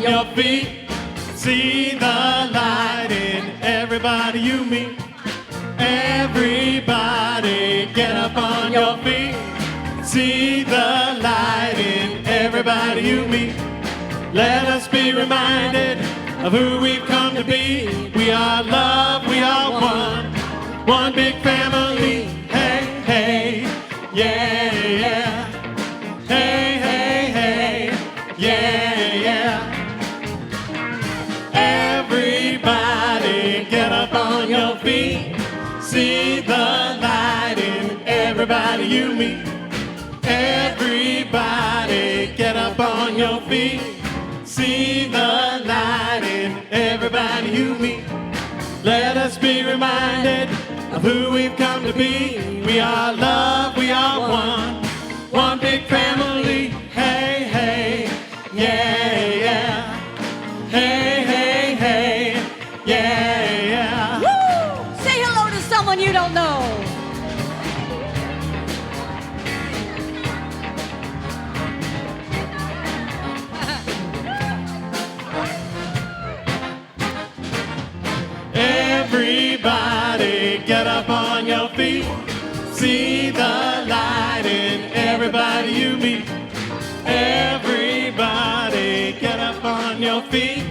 your feet. See the light in everybody you meet. Everybody get up on your feet. See the light in everybody you meet. Let us be reminded of who we've come to be. We are love, we are one big family. Hey, hey, yeah, yeah. Hey, hey, hey, yeah, yeah. Everybody get up on your feet. See the light in everybody you meet. Everybody get up on your feet. See the light in everybody you meet. Let us be reminded of who we've come to be. We are love, we are one big family. Hey, hey, yeah, yeah. Hey, hey, hey, yeah, yeah. Woo! Say hello to someone you don't know. Everybody get up on your feet. See the light in everybody you meet. Everybody get up on your feet.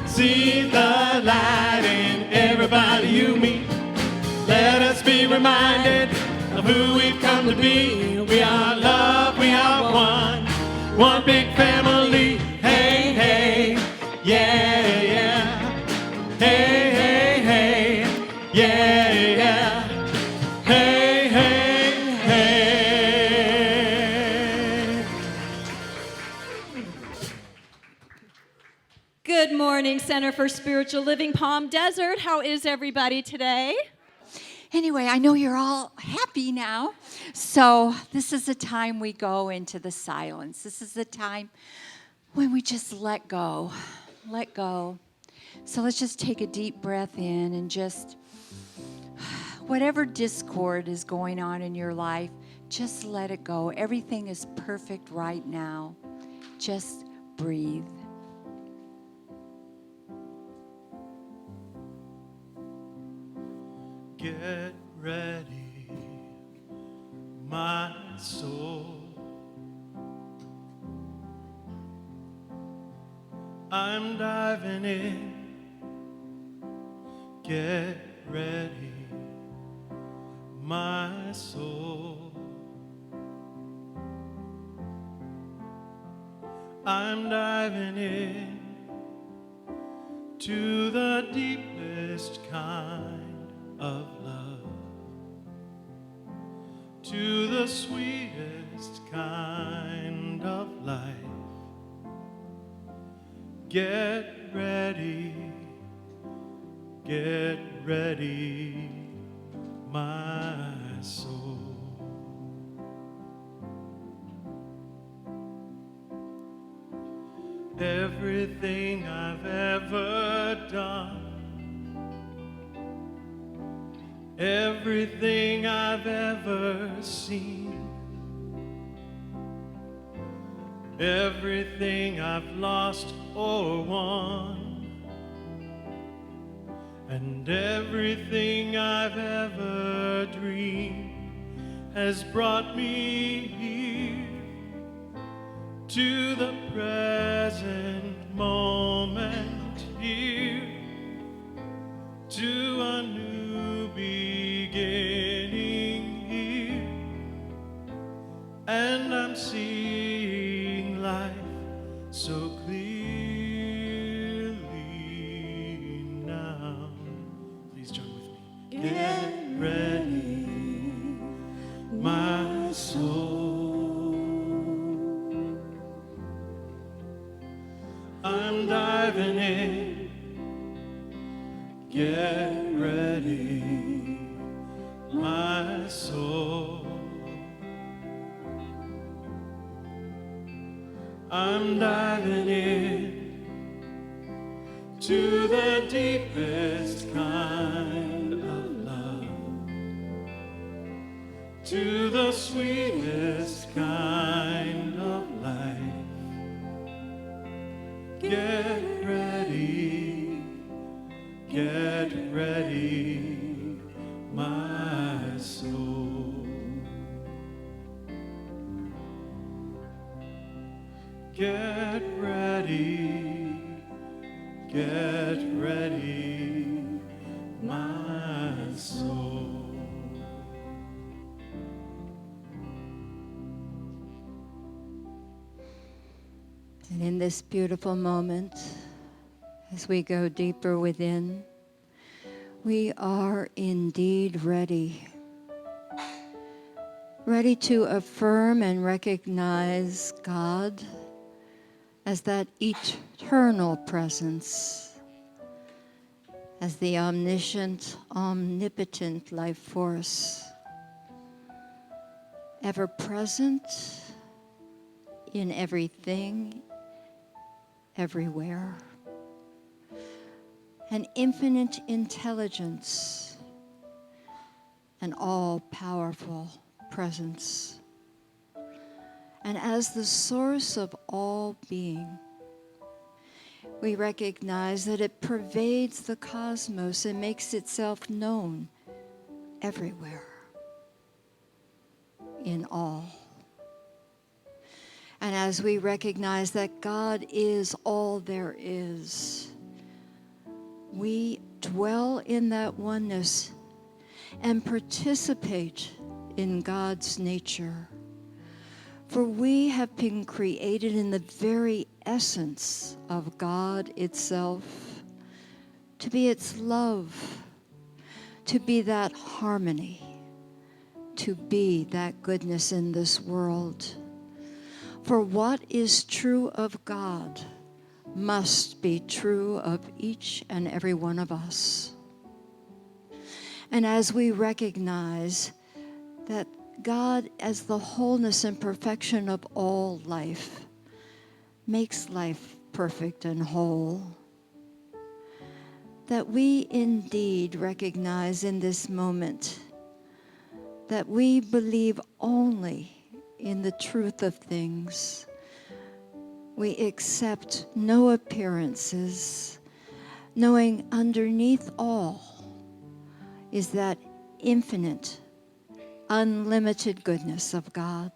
See the light in everybody you meet. Let us be reminded of who we've come to be. We are love, we are one big family. Hey, hey, yeah, yeah. Hey, hey, hey, yeah, yeah. Hey, hey, hey. Good morning, Center for Spiritual Living, Palm Desert. How is everybody today? Anyway, I know you're all happy now. So this is the time we go into the silence. This is the time when we just let go. Let go. So let's just take a deep breath in and just, whatever discord is going on in your life, just let it go. Everything is perfect right now. Just breathe. Get ready, my soul. I'm diving in. Get ready, my soul. I'm diving in to the deepest kind of love, to the sweetest kind of life. Get ready, my soul. Everything I've ever done, everything I've ever seen, everything I've lost or won, and everything I've ever dreamed has brought me here to the present moment, here to a new beginning here, and I'm seeing life so clearly now. Please join with me. Get ready, my soul. I'm diving in. Get ready, my soul. I'm diving in to the deepest kind of love, to the sweetest kind of life. Get Get ready, my soul. Get ready, my soul. And in this beautiful moment, as we go deeper within, we are indeed ready. Ready to affirm and recognize God as that eternal presence, as the omniscient, omnipotent life force, ever present in everything, everywhere. An infinite intelligence, an all-powerful presence. And as the source of all being, we recognize that it pervades the cosmos and makes itself known everywhere, in all. And as we recognize that God is all there is, we dwell in that oneness and participate in God's nature. For we have been created in the very essence of God itself, to be its love, to be that harmony, to be that goodness in this world. For what is true of God must be true of each and every one of us. And as we recognize that God, as the wholeness and perfection of all life, makes life perfect and whole, that we indeed recognize in this moment that we believe only in the truth of things. We accept no appearances, knowing underneath all is that infinite, unlimited goodness of God.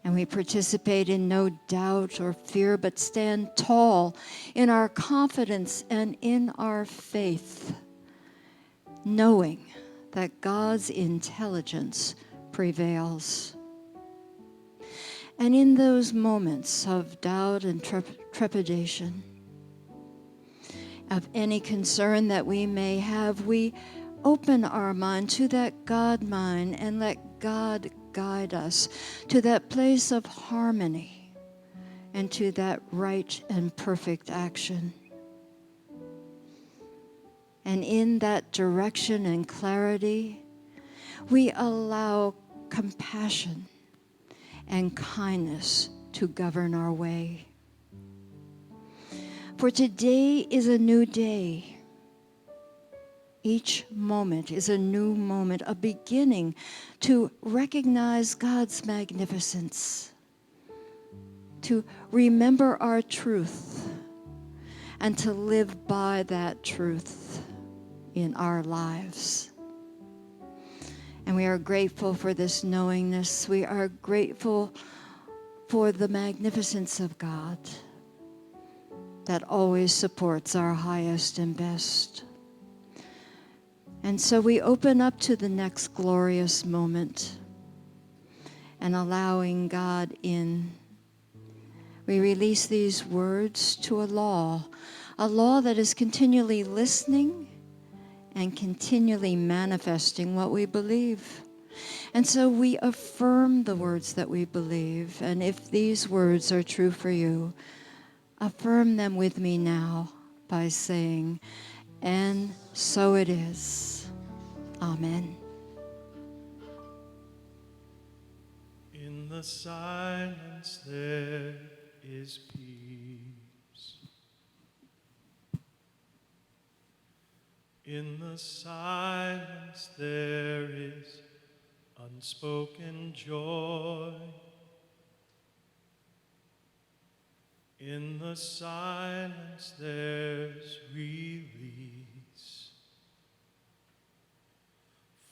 And we participate in no doubt or fear, but stand tall in our confidence and in our faith, knowing that God's intelligence prevails. And in those moments of doubt and trepidation, of any concern that we may have, we open our mind to that God mind and let God guide us to that place of harmony and to that right and perfect action. And in that direction and clarity, we allow compassion and kindness to govern our way. For today is a new day. Each moment is a new moment, a beginning to recognize God's magnificence, to remember our truth, and to live by that truth in our lives. And we are grateful for this knowingness. We are grateful for the magnificence of God that always supports our highest and best. And so we open up to the next glorious moment and allowing God in. We release these words to a law that is continually listening and continually manifesting what we believe. And so we affirm the words that we believe. And if these words are true for you, affirm them with me now by saying, "And so it is." Amen. In the silence there is peace. In the silence there is unspoken joy. In the silence there's release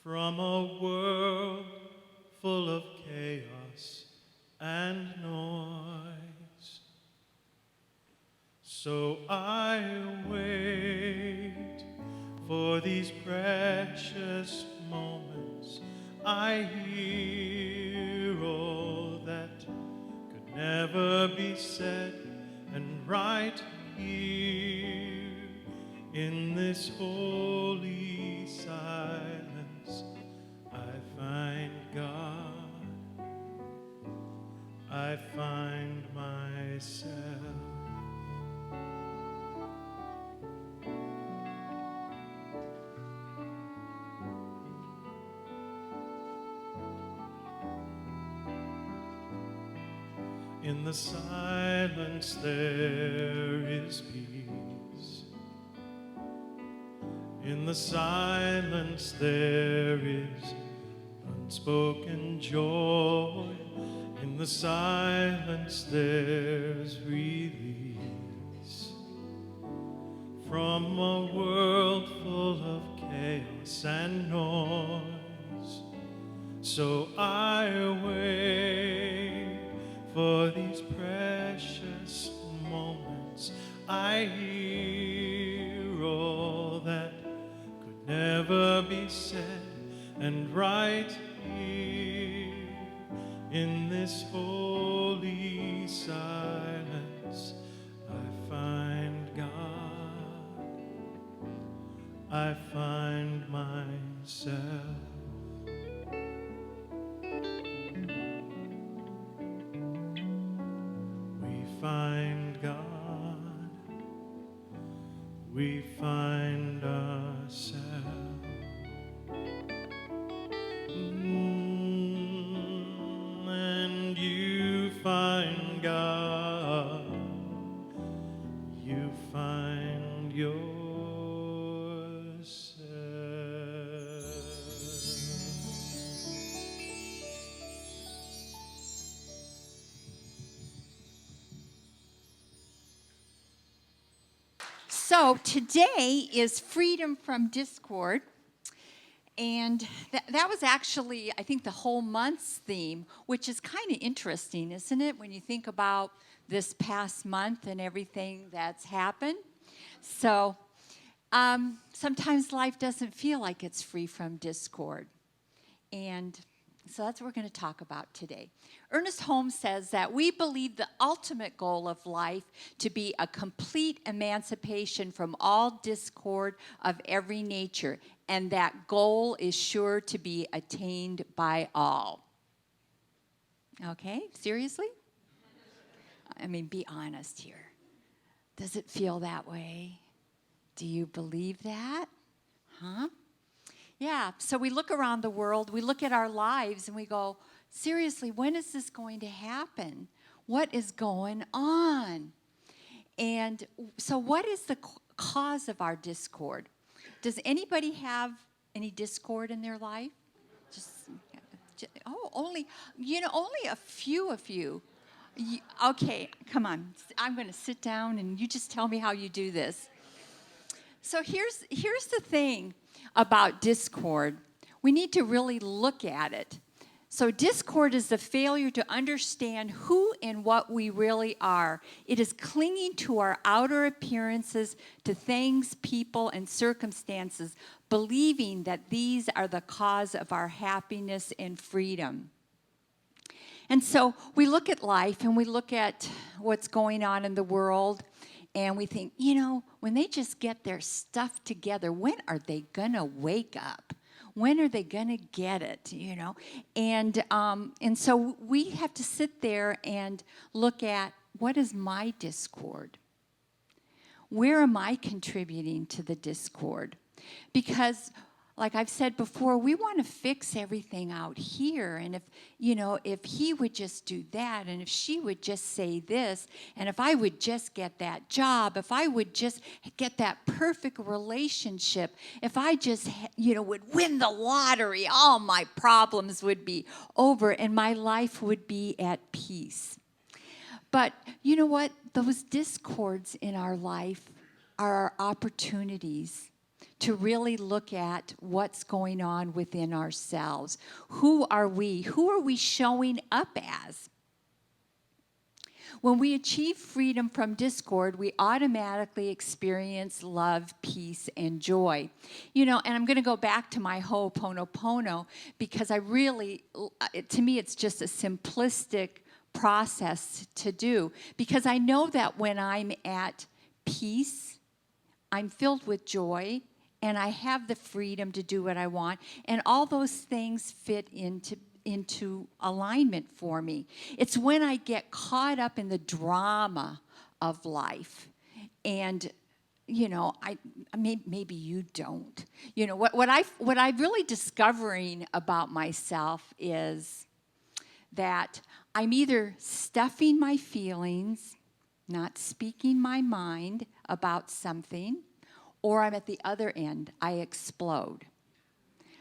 from a world full of chaos and noise. So I wait for these precious moments. I hear all that could never be said, and right here in this holy silence I find God, I find myself. In the silence there is peace. In the silence there is unspoken joy. In the silence there's release from a world full of chaos and noise. So I wait for these precious moments. I hear all that could never be said, and right here in this holy silence I find God, I find myself. Find God, we find ourselves. And you find God, you find yourself. So today is freedom from discord. And that was actually, I think, the whole month's theme, which is kind of interesting, isn't it, when you think about this past month and everything that's happened? So sometimes life doesn't feel like it's free from discord. And so that's what we're going to talk about today. Ernest Holmes says that we believe the ultimate goal of life to be a complete emancipation from all discord of every nature, and that goal is sure to be attained by all. Okay, seriously? I mean, be honest here. Does it feel that way? Do you believe that? Huh? Yeah, so we look around the world, we look at our lives, and we go, seriously, when is this going to happen? What is going on? And so what is the cause of our discord? Does anybody have any discord in their life? Only a few of you. Okay, come on. I'm going to sit down, and you just tell me how you do this. So here's the thing about discord. We need to really look at it. So discord is the failure to understand who and what we really are. It is clinging to our outer appearances, to things, people, and circumstances, believing that these are the cause of our happiness and freedom. And so we look at life and we look at what's going on in the world, and we think, when they just get their stuff together, when are they going to wake up? When are they going to get it, And so we have to sit there and look at, what is my discord? Where am I contributing to the discord? Because, like I've said before, we want to fix everything out here. And if he would just do that, and if she would just say this, and if I would just get that job, if I would just get that perfect relationship, if I just, would win the lottery, all my problems would be over and my life would be at peace. But you know what? Those discords in our life are our opportunities to really look at what's going on within ourselves. Who are we? Who are we showing up as? When we achieve freedom from discord, we automatically experience love, peace, and joy. You know, and I'm going to go back to my Ho'oponopono because I really, to me, it's just a simplistic process to do. Because I know that when I'm at peace, I'm filled with joy, and I have the freedom to do what I want, and all those things fit into alignment for me. It's when I get caught up in the drama of life, and you know, maybe you don't. You know, what I'm really discovering about myself is that I'm either stuffing my feelings, not speaking my mind about something, or I'm at the other end. I explode.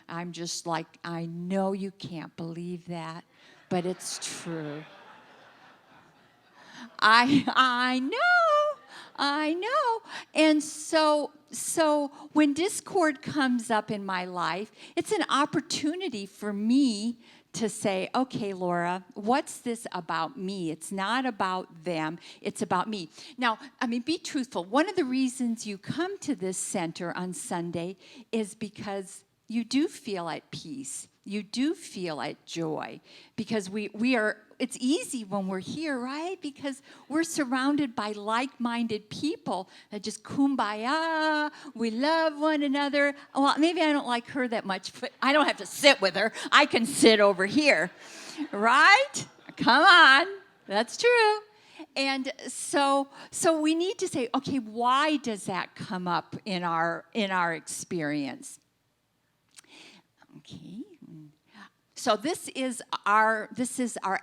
I'm just like, I know you can't believe that, but it's true. I know. And so when discord comes up in my life, it's an opportunity for me to say, okay, Laura, what's this about me? It's not about them, it's about me. Now, I mean, be truthful. One of the reasons you come to this center on Sunday is because you do feel at peace. You do feel at joy because we are, it's easy when we're here, right? Because we're surrounded by like-minded people that just kumbaya, we love one another. Well, maybe I don't like her that much, but I don't have to sit with her. I can sit over here, right? Come on, that's true. And so we need to say, okay, why does that come up in our experience? Okay. So this is our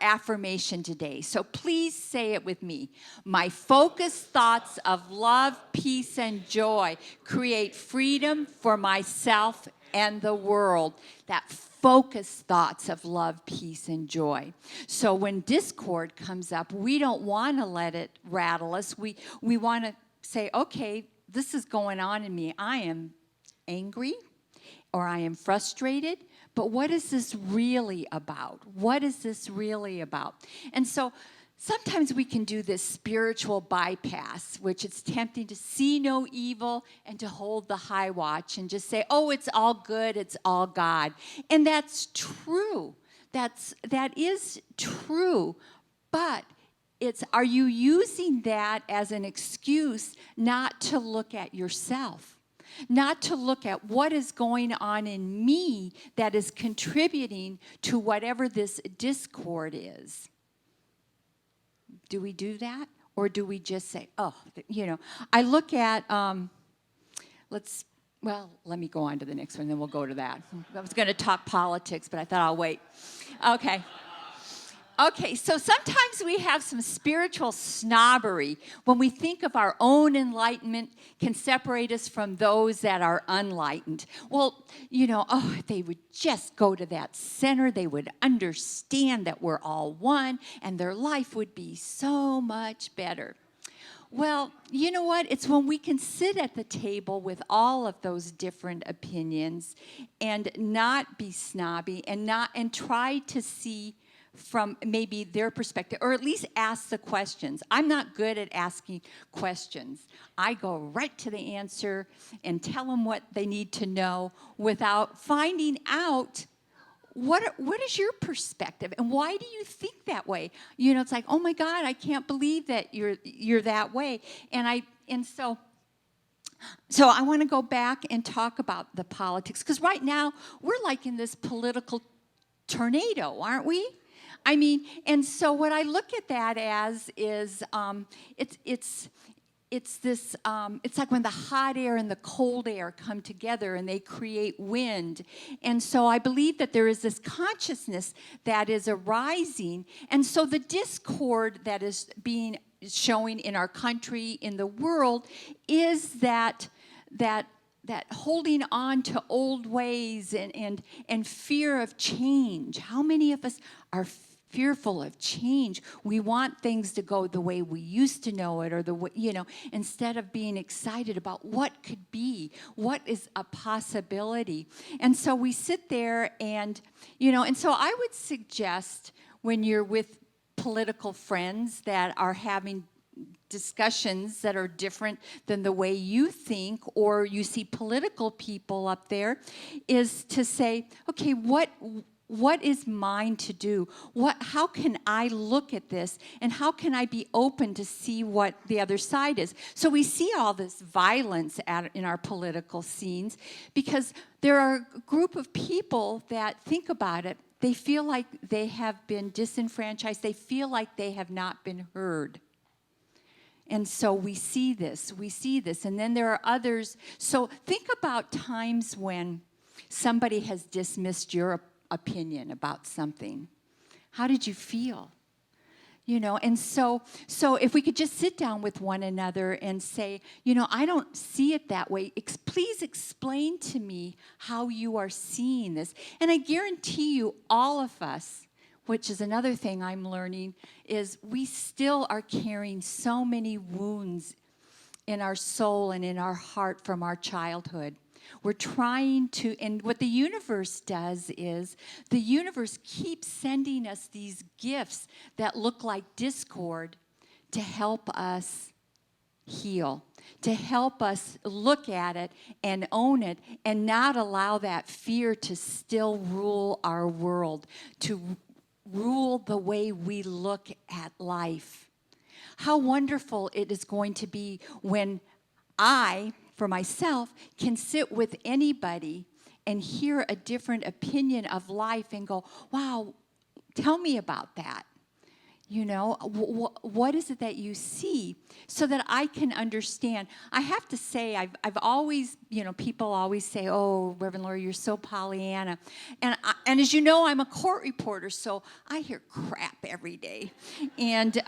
affirmation today. So please say it with me. My focused thoughts of love, peace, and joy create freedom for myself and the world. That focused thoughts of love, peace, and joy. So when discord comes up, we don't want to let it rattle us. We want to say, okay, this is going on in me. I am angry, or I am frustrated, but what is this really about? What is this really about? And so sometimes we can do this spiritual bypass, which it's tempting to see no evil and to hold the high watch and just say, oh, it's all good, it's all God. And that's true. That is true. But are you using that as an excuse not to look at yourself? Not to look at what is going on in me that is contributing to whatever this discord is. Do we do that? Or do we just say, oh, you know, I look at, let me go on to the next one, then we'll go to that. I was going to talk politics, but I thought I'll wait. Okay, so sometimes we have some spiritual snobbery when we think of our own enlightenment can separate us from those that are unenlightened. Well, you know, if they would just go to that center, they would understand that we're all one, and their life would be so much better. Well, you know what? It's when we can sit at the table with all of those different opinions and not be snobby and try to see from maybe their perspective, or at least ask the questions. I'm not good at asking questions. I go right to the answer and tell them what they need to know without finding out what is your perspective and why do you think that way? You know, it's like, oh my God, I can't believe that you're that way. And so I want to go back and talk about the politics, because right now we're like in this political tornado, aren't we? I mean, and so what I look at that as is it's like when the hot air and the cold air come together and they create wind. And so I believe that there is this consciousness that is arising. And so the discord that is being showing in our country, in the world, is that holding on to old ways and fear of change. How many of us are fearful of change. We want things to go the way we used to know it, or the way, instead of being excited about what could be, what is a possibility. And so we sit there and so I would suggest when you're with political friends that are having discussions that are different than the way you think, or you see political people up there, is to say, okay, what is mine to do? How can I look at this, and how can I be open to see what the other side is? So we see all this violence in our political scenes because there are a group of people that think about it. They feel like they have been disenfranchised. They feel like they have not been heard. And so we see this. And then there are others. So think about times when somebody has dismissed your opinion about something. How did you feel? And so if we could just sit down with one another and say, I don't see it that way. Please explain to me how you are seeing this. And I guarantee you, all of us, which is another thing I'm learning, is we still are carrying so many wounds in our soul and in our heart from our childhood. We're trying to, and what the universe does is, the universe keeps sending us these gifts that look like discord to help us heal, to help us look at it and own it and not allow that fear to still rule our world, to rule the way we look at life. How wonderful it is going to be when I, for myself, can sit with anybody and hear a different opinion of life and go, wow, tell me about that. What is it that you see, so that I can understand? I have to say, I've always, people always say, oh, Reverend Lori, you're so Pollyanna. And as you know, I'm a court reporter, so I hear crap every day. And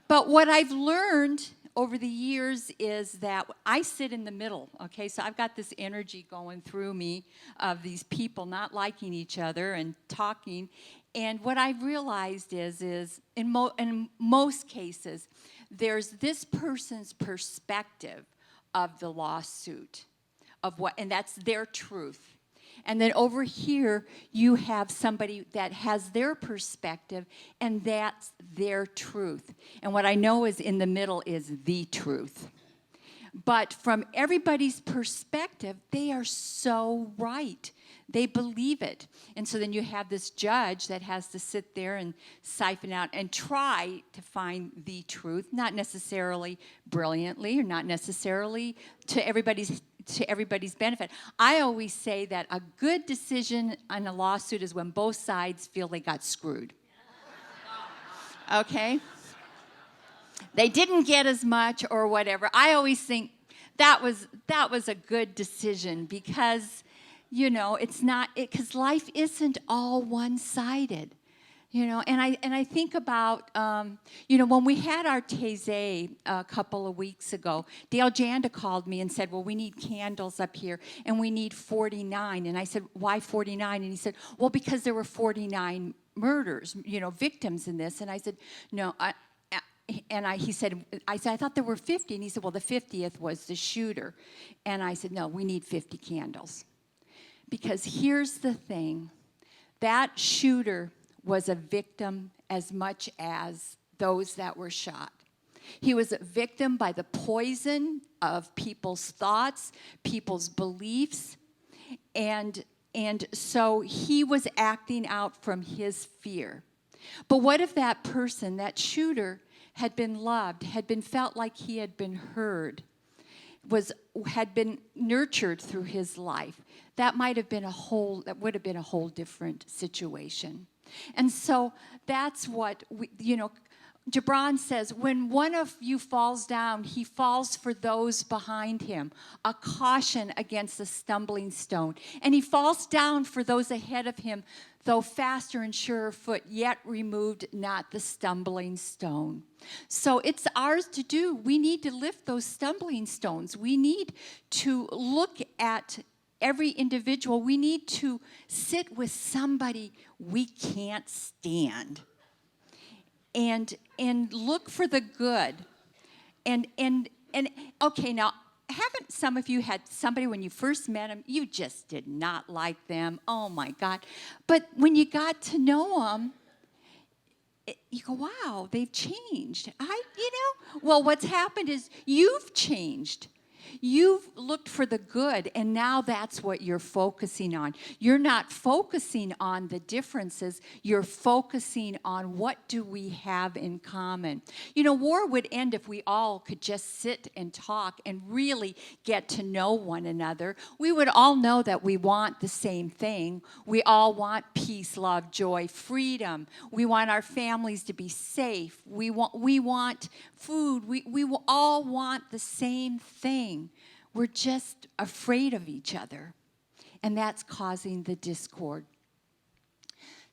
but what I've learned over the years is that I sit in the middle, okay? So I've got this energy going through me of these people not liking each other and talking. And what I've realized is in most cases, there's this person's perspective of the lawsuit, and that's their truth. And then over here, you have somebody that has their perspective, and that's their truth. And what I know is in the middle is the truth. But from everybody's perspective, they are so right. They believe it. And so then you have this judge that has to sit there and siphon out and try to find the truth, not necessarily brilliantly or not necessarily to everybody's benefit. I always say that a good decision on a lawsuit is when both sides feel they got screwed. Okay? They didn't get as much or whatever. I always think that was a good decision because, it's not, because life isn't all one-sided. And I think about, when we had our Taizé a couple of weeks ago, Dale Janda called me and said, well, we need candles up here, and we need 49. And I said, why 49? And he said, well, because there were 49 murders, victims in this. And I said, no, he said, I thought there were 50. And he said, well, the 50th was the shooter. And I said, no, we need 50 candles. Because here's the thing, that shooter was a victim as much as those that were shot. He was a victim by the poison of people's thoughts, people's beliefs, and so he was acting out from his fear. But what if that person, that shooter, had been loved, had been felt like he had been heard, had been nurtured through his life? That would have been a whole different situation. And so that's what Gibran says, when one of you falls down, he falls for those behind him, a caution against a stumbling stone. And he falls down for those ahead of him, though faster and surer foot, yet removed not the stumbling stone. So it's ours to do. We need to lift those stumbling stones. We need to look at every individual. We need to sit with somebody we can't stand. and look for the good. And okay, now haven't some of you had somebody when you first met them, you just did not like them? Oh my God. But when you got to know them, you go, wow, they've changed. Well, what's happened is you've changed. You've looked for the good, and now that's what you're focusing on. You're not focusing on the differences. You're focusing on what do we have in common. War would end if we all could just sit and talk and really get to know one another. We would all know that we want the same thing. We all want peace, love, joy, freedom. We want our families to be safe. We want food. We all want the same thing. We're just afraid of each other, and that's causing the discord.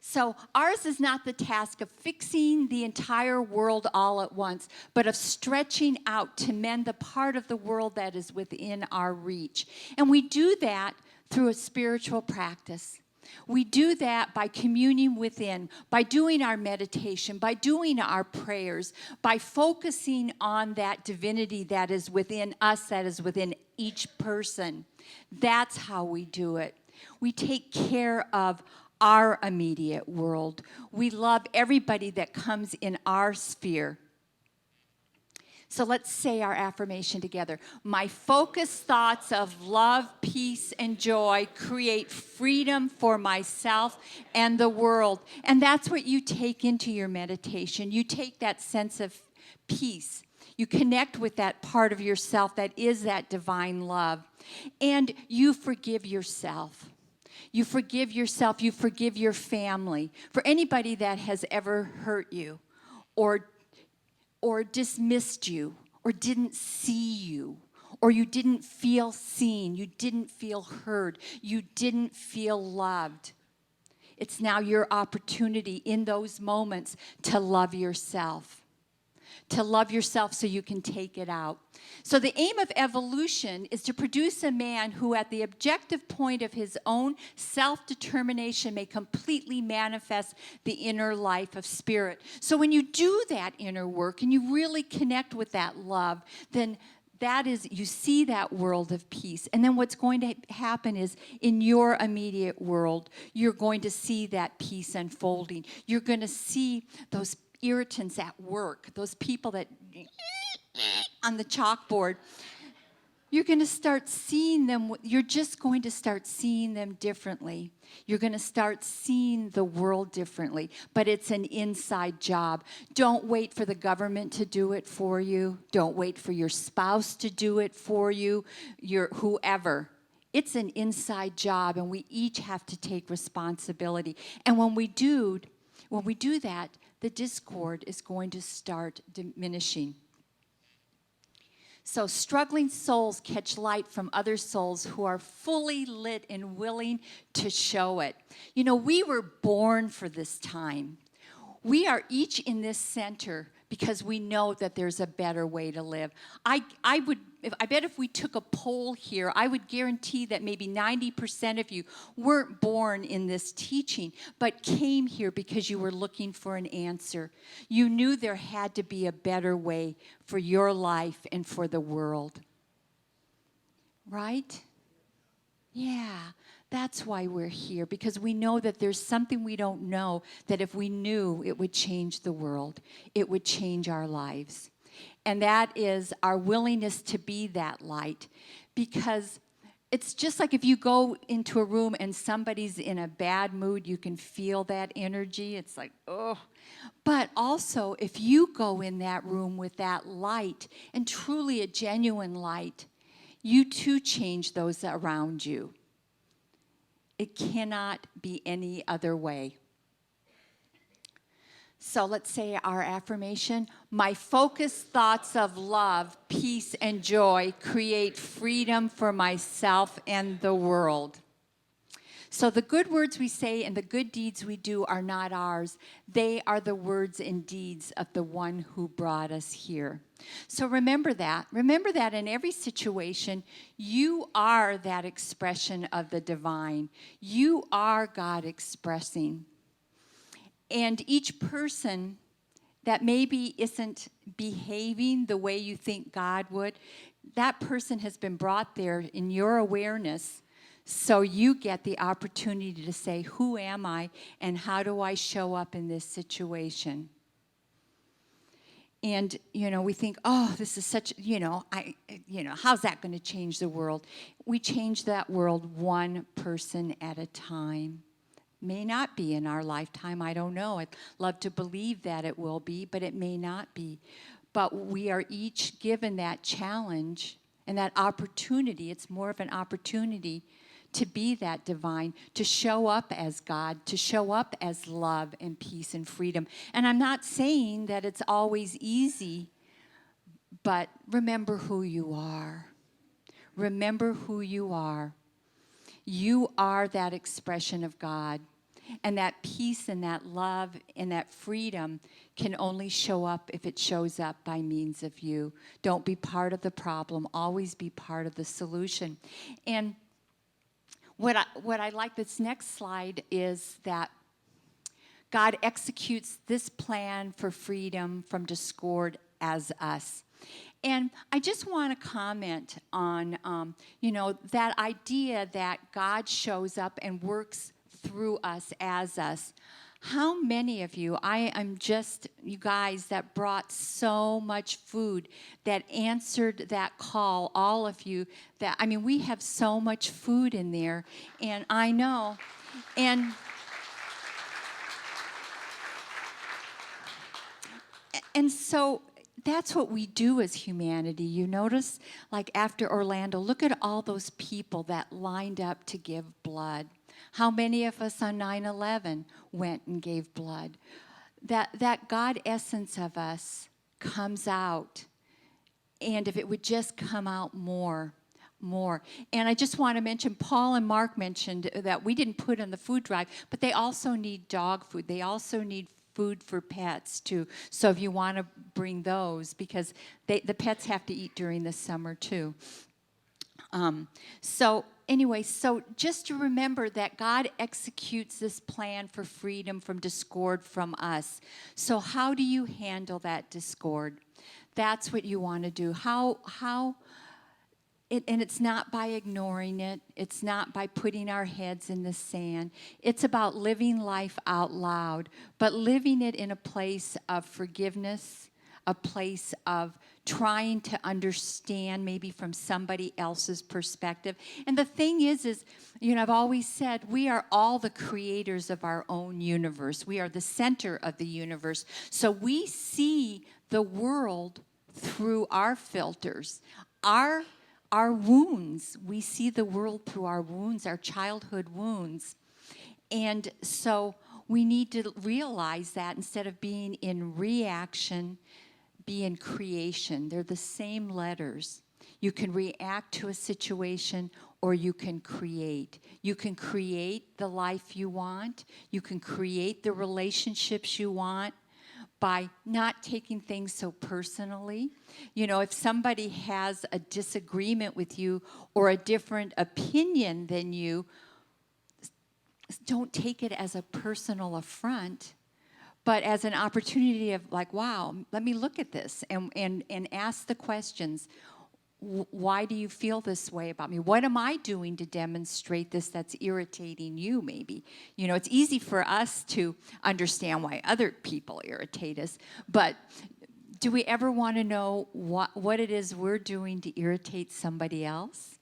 So ours is not the task of fixing the entire world all at once, but of stretching out to mend the part of the world that is within our reach. And we do that through a spiritual practice. We do that by communing within, by doing our meditation, by doing our prayers, by focusing on that divinity that is within us, that is within each person. That's how we do it. We take care of our immediate world. We love everybody that comes in our sphere. So let's say our affirmation together. My focused thoughts of love, peace, and joy create freedom for myself and the world. And that's what you take into your meditation. You take that sense of peace. You connect with that part of yourself that is that divine love. And you forgive yourself. You forgive yourself. You forgive your family. For anybody that has ever hurt you or dismissed you, or didn't see you, or you didn't feel seen, you didn't feel heard, you didn't feel loved. It's now your opportunity in those moments to love yourself. To love yourself so you can take it out. So the aim of evolution is to produce a man who at the objective point of his own self-determination may completely manifest the inner life of spirit. So when you do that inner work and you really connect with that love, then that is, you see that world of peace. And then what's going to happen is in your immediate world, you're going to see that peace unfolding. You're going to see those irritants at work, those people that on the chalkboard, you're going to start seeing them. You're just going to start seeing them differently. You're going to start seeing the world differently, but it's an inside job. Don't wait for the government to do it for you. Don't wait for your spouse to do it for you, your whoever. It's an inside job, and we each have to take responsibility. And when we do that, the discord is going to start diminishing. So struggling souls catch light from other souls who are fully lit and willing to show it. We were born for this time. We are each in this center because we know that there's a better way to live. I bet if we took a poll here, I would guarantee that maybe 90% of you weren't born in this teaching, but came here because you were looking for an answer. You knew there had to be a better way for your life and for the world. Right? Yeah. That's why we're here, because we know that there's something we don't know, that if we knew, it would change the world. It would change our lives. And that is our willingness to be that light. Because it's just like if you go into a room and somebody's in a bad mood, you can feel that energy. It's like, oh. But also, if you go in that room with that light, and truly a genuine light, you too change those around you. It cannot be any other way. So let's say our affirmation. My focused thoughts of love, peace, and joy create freedom for myself and the world. So the good words we say and the good deeds we do are not ours. They are the words and deeds of the one who brought us here. So remember that. Remember that in every situation, you are that expression of the divine. You are God expressing. And each person that maybe isn't behaving the way you think God would, that person has been brought there in your awareness, so you get the opportunity to say, who am I and how do I show up in this situation? And, we think, oh, this is such, how's that going to change the world? We change that world one person at a time. May not be in our lifetime, I don't know. I'd love to believe that it will be, but it may not be. But we are each given that challenge and that opportunity. It's more of an opportunity to be that divine, to show up as God, to show up as love and peace and freedom. And I'm not saying that it's always easy, but remember who you are. Remember who you are. You are that expression of God. And that peace and that love and that freedom can only show up if it shows up by means of you. Don't be part of the problem. Always be part of the solution. And what I like, this next slide, is that God executes this plan for freedom from discord as us. And I just want to comment on, that idea that God shows up and works through us as us. How many of you, you guys that brought so much food, that answered that call, all of you, we have so much food in there, and I know, and so that's what we do as humanity. You notice, like after Orlando, look at all those people that lined up to give blood. How many of us on 9/11 went and gave blood? That God essence of us comes out. And if it would just come out more. And I just want to mention, Paul and Mark mentioned that we didn't put on the food drive, but they also need dog food. They also need food for pets too. So if you want to bring those, because the pets have to eat during the summer too. So just to remember that God executes this plan for freedom from discord from us. So how do you handle that discord? That's what you want to do. And it's not by ignoring it. It's not by putting our heads in the sand. It's about living life out loud, but living it in a place of forgiveness, a place of trying to understand maybe from somebody else's perspective. And the thing is, I've always said, we are all the creators of our own universe. We are the center of the universe. So we see the world through our filters. Our wounds, we see the world through our wounds, our childhood wounds. And so we need to realize that instead of being in reaction, be in creation. They're the same letters. You can react to a situation or you can create. You can create the life you want. You can create the relationships you want by not taking things so personally. If somebody has a disagreement with you or a different opinion than you, don't take it as a personal affront, but as an opportunity of like, wow, let me look at this and ask the questions. Why do you feel this way about me? What am I doing to demonstrate this that's irritating you maybe? It's easy for us to understand why other people irritate us, but do we ever want to know what it is we're doing to irritate somebody else?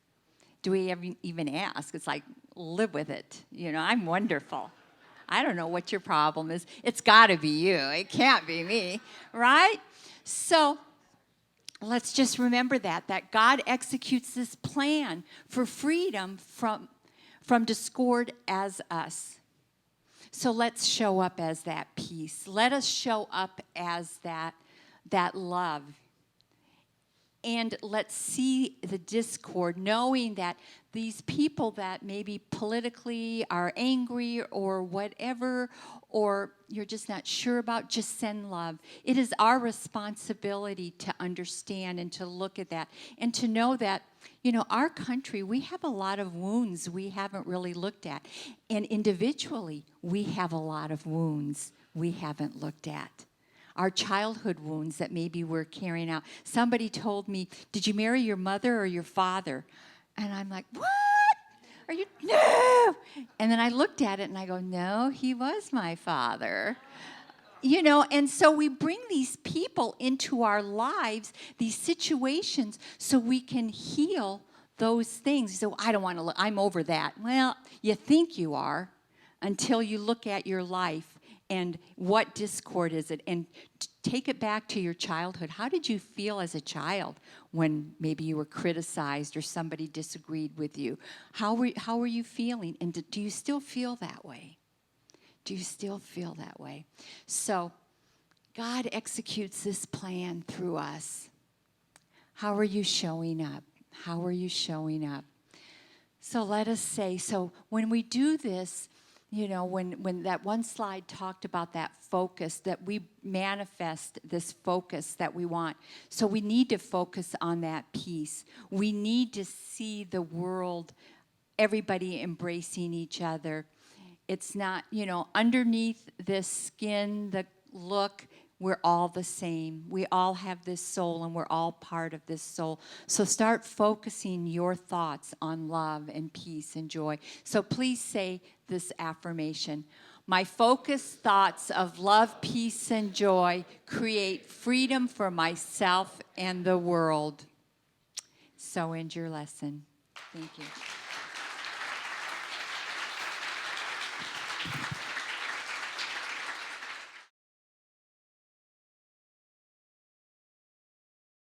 Do we ever even ask? It's like, live with it. I'm wonderful. I don't know what your problem is. It's got to be you. It can't be me, right? So let's just remember that God executes this plan for freedom from discord as us. So let's show up as that peace. Let us show up as that love. And let's see the discord, knowing that these people that maybe politically are angry or whatever, or you're just not sure about, just send love. It is our responsibility to understand and to look at that and to know that, our country, we have a lot of wounds we haven't really looked at. And individually, we have a lot of wounds we haven't looked at. our childhood wounds that maybe we're carrying out. Somebody told me, "Did you marry your mother or your father?" And I'm like, "What? Are you, no?" And then I looked at it and I go, "No, he was my father." You know, and so we bring these people into our lives, these situations, so we can heal those things. So I don't want to look, I'm over that. Well, you think you are until you look at your life and what discord is it, and take it back to your childhood. How did you feel as a child when maybe you were criticized or somebody disagreed with you? How were you feeling? And do you still feel that way? Do you still feel that way? So God executes this plan through us. How are you showing up? How are you showing up? So let us say, so when we do this, you know, when that one slide talked about that focus, that we manifest this focus that we want. So we need to focus on that peace. We need to see the world, everybody embracing each other. It's not, you know, underneath this skin, the look, we're all the same. We all have this soul, and we're all part of this soul. So start focusing your thoughts on love and peace and joy. So please say this affirmation. My focused thoughts of love, peace, and joy create freedom for myself and the world. So end your lesson. Thank you.